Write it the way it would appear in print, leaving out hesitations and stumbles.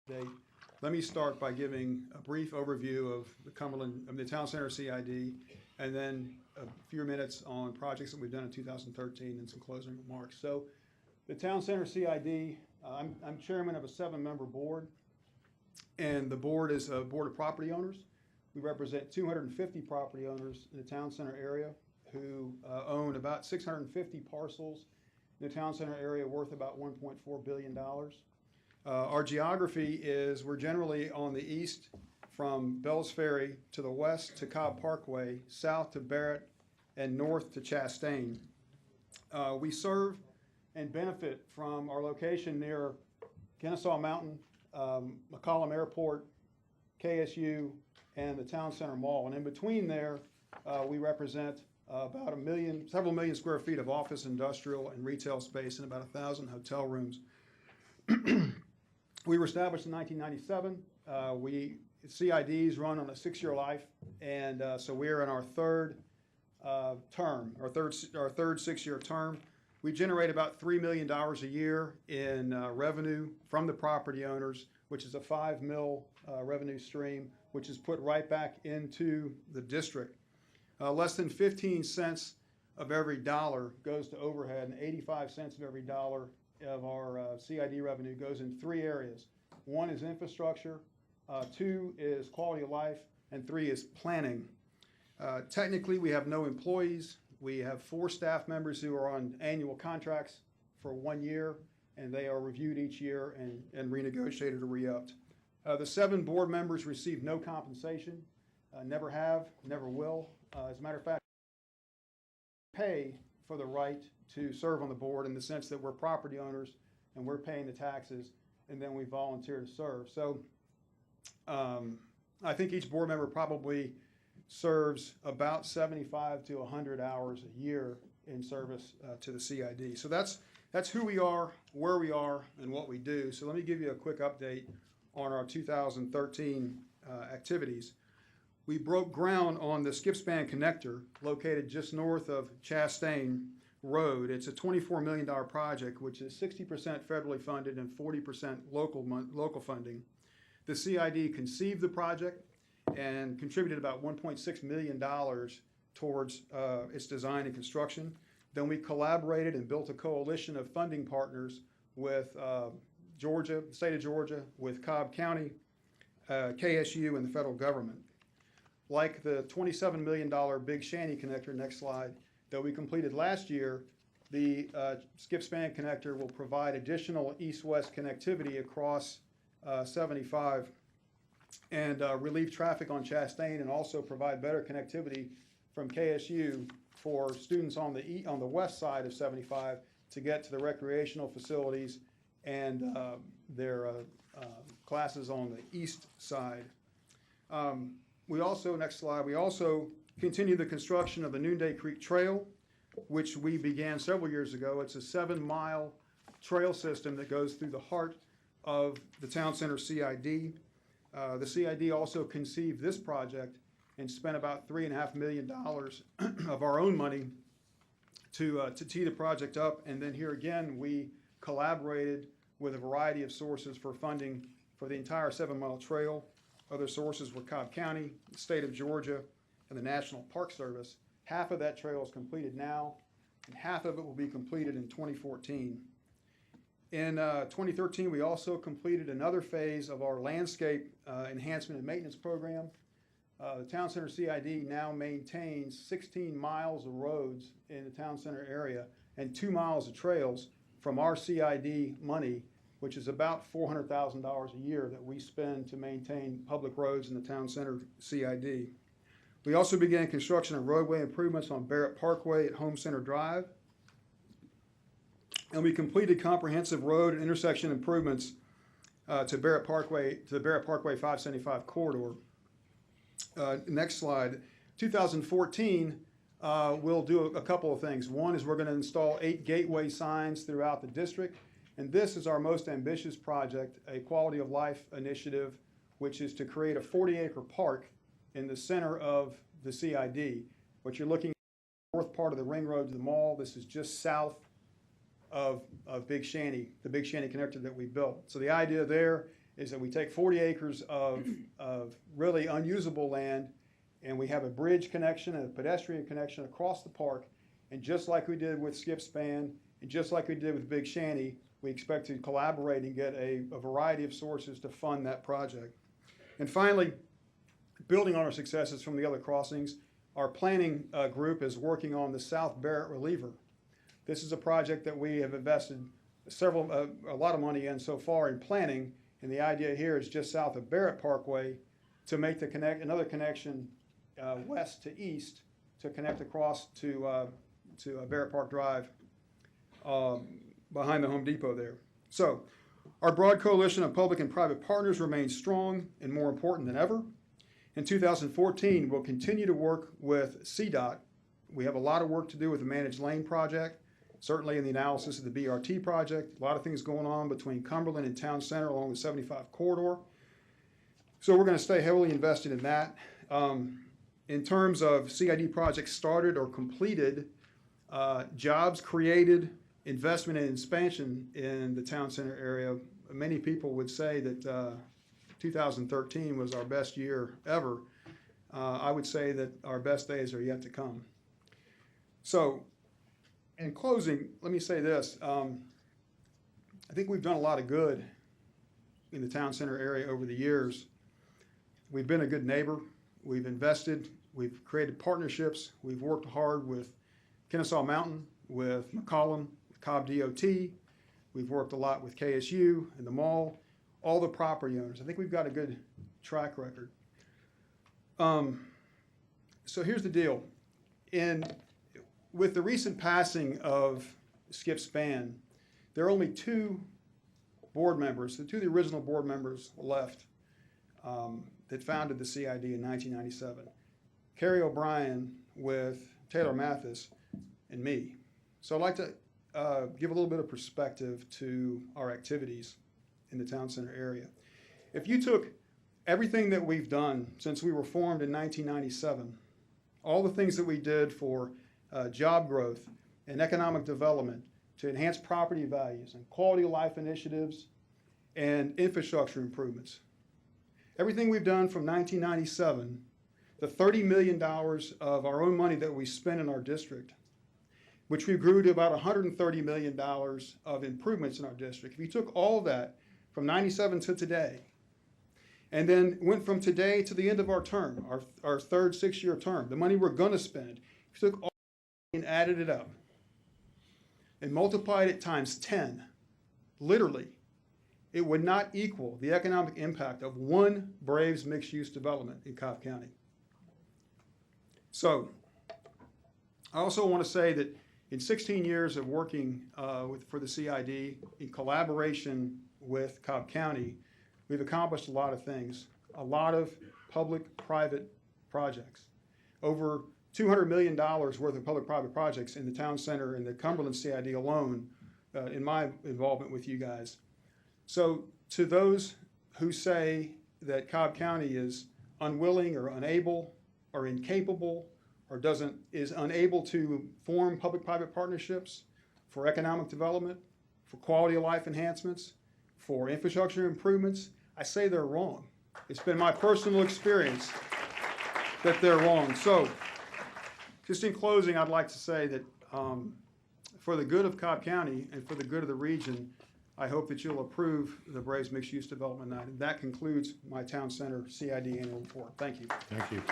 Date. Let me start by giving a brief overview of the Town Center CID, and then a few minutes on projects that we've done in 2013 and some closing remarks. So, the Town Center CID, I'm chairman of a 7-member board, and the board is a board of property owners. We represent 250 property owners in the Town Center area who own about 650 parcels in the Town Center area worth about $1.4 billion. Our geography is we're generally on the east from Bells Ferry, to the west to Cobb Parkway, south to Barrett, and north to Chastain. We serve and benefit from our location near Kennesaw Mountain, McCollum Airport, KSU, and the Town Center Mall. And in between there, we represent about several million square feet of office, industrial, and retail space, and about 1,000 hotel rooms. We were established in 1997. CIDs run on a 6-year life, and so we're in our third term, our third 6-year term. We generate about $3 million a year in revenue from the property owners, which is a $5 million revenue stream, which is put right back into the district. Less than 15 cents of every dollar goes to overhead, and 85 cents of every dollar of our CID revenue goes in 3 areas. 1 is infrastructure, 2 is quality of life, and 3 is planning. Technically, we have no employees. We have 4 staff members who are on annual contracts for 1 year, and they are reviewed each year and renegotiated or re-upped. The 7 board members receive no compensation, never have, never will. As a matter of fact, pay for the right to serve on the board in the sense that we're property owners and we're paying the taxes, and then we volunteer to serve. So I think each board member probably serves about 75 to 100 hours a year in service to the CID. So that's who we are, where we are, and what we do. So let me give you a quick update on our 2013 activities. We broke ground on the skip span connector located just north of Chastain Road. It's a $24 million project, which is 60% federally funded and 40% local funding. The CID conceived the project and contributed about $1.6 million towards its design and construction. Then we collaborated and built a coalition of funding partners with Georgia, the state of Georgia, with Cobb County, KSU, and the federal government. Like the $27 million Big Shanty connector, next slide, that we completed last year, the skip span connector will provide additional east-west connectivity across 75 and relieve traffic on Chastain, and also provide better connectivity from KSU for students on the west side of 75 to get to the recreational facilities and their classes on the east side. We also, next slide, we also continue the construction of the Noonday Creek Trail, which we began several years ago. It's a 7-mile trail system that goes through the heart of the Town Center CID. The CID also conceived this project and spent about $3.5 million of our own money to tee the project up. And then here again, we collaborated with a variety of sources for funding for the entire 7-mile trail. Other sources were Cobb County, the state of Georgia, and the National Park Service. Half of that trail is completed now, and half of it will be completed in 2014. In 2013, we also completed another phase of our landscape enhancement and maintenance program. The Town Center CID now maintains 16 miles of roads in the Town Center area and 2 miles of trails from our CID money, which is about $400,000 a year that we spend to maintain public roads in the Town Center CID. We also began construction of roadway improvements on Barrett Parkway at Home Center Drive. And we completed comprehensive road and intersection improvements to the Barrett Parkway 575 corridor. Next slide. 2014, we'll do a couple of things. One is we're going to install 8 gateway signs throughout the district. And this is our most ambitious project, a quality of life initiative, which is to create a 40-acre park in the center of the CID. What you're looking at is the north part of the ring road to the mall. This is just south of Big Shanty, the Big Shanty connector that we built. So the idea there is that we take 40 acres of really unusable land, and we have a bridge connection and a pedestrian connection across the park. And just like we did with Skip Span, and just like we did with Big Shanty, we expect to collaborate and get a variety of sources to fund that project. And finally, building on our successes from the other crossings, our planning group is working on the South Barrett Reliever. This is a project that we have invested a lot of money in so far in planning, and the idea here is just south of Barrett Parkway to make another connection west to east to connect across to Barrett Park Drive behind the Home Depot there. So our broad coalition of public and private partners remains strong and more important than ever. In 2014, we'll continue to work with CDOT. We have a lot of work to do with the Managed Lane project, certainly in the analysis of the BRT project. A lot of things going on between Cumberland and Town Center along the 75 corridor. So we're going to stay heavily invested in that. In terms of CID projects started or completed, jobs created, investment and expansion in the Town Center area, many people would say that 2013 was our best year ever. I would say that our best days are yet to come. So, in closing, let me say this. I think we've done a lot of good in the Town Center area over the years. We've been a good neighbor. We've invested. We've created partnerships. We've worked hard with Kennesaw Mountain, with McCollum, Cobb DOT. We've worked a lot with KSU and the mall, all the property owners. I think we've got a good track record. So here's the deal. With the recent passing of Skip Span, there are only two board members, the original board members left that founded the CID in 1997. Kerry O'Brien with Taylor Mathis and me. So I'd like to give a little bit of perspective to our activities in the Town Center area. If you took everything that we've done since we were formed in 1997, all the things that we did for job growth and economic development to enhance property values and quality of life initiatives and infrastructure improvements, everything we've done from 1997, the $30 million of our own money that we spent in our district, which we grew to about $130 million of improvements in our district. If you took all of that from 97 to today, and then went from today to the end of our term, our third 6-year term, the money we're gonna spend, if you took all and added it up and multiplied it times 10, literally, it would not equal the economic impact of one Braves mixed-use development in Cobb County. So, I also want to say that in 16 years of working for the CID in collaboration with Cobb County, we've accomplished a lot of things, a lot of public-private projects. Over $200 million worth of public-private projects in the Town Center and the Cumberland CID alone in my involvement with you guys. So to those who say that Cobb County is unwilling or unable or incapable or is unable to form public-private partnerships for economic development, for quality of life enhancements, for infrastructure improvements, I say they're wrong. It's been my personal experience that they're wrong. So, just in closing, I'd like to say that for the good of Cobb County and for the good of the region, I hope that you'll approve the Braves Mixed Use Development Night. And that concludes my Town Center CID annual report. Thank you. Thank you.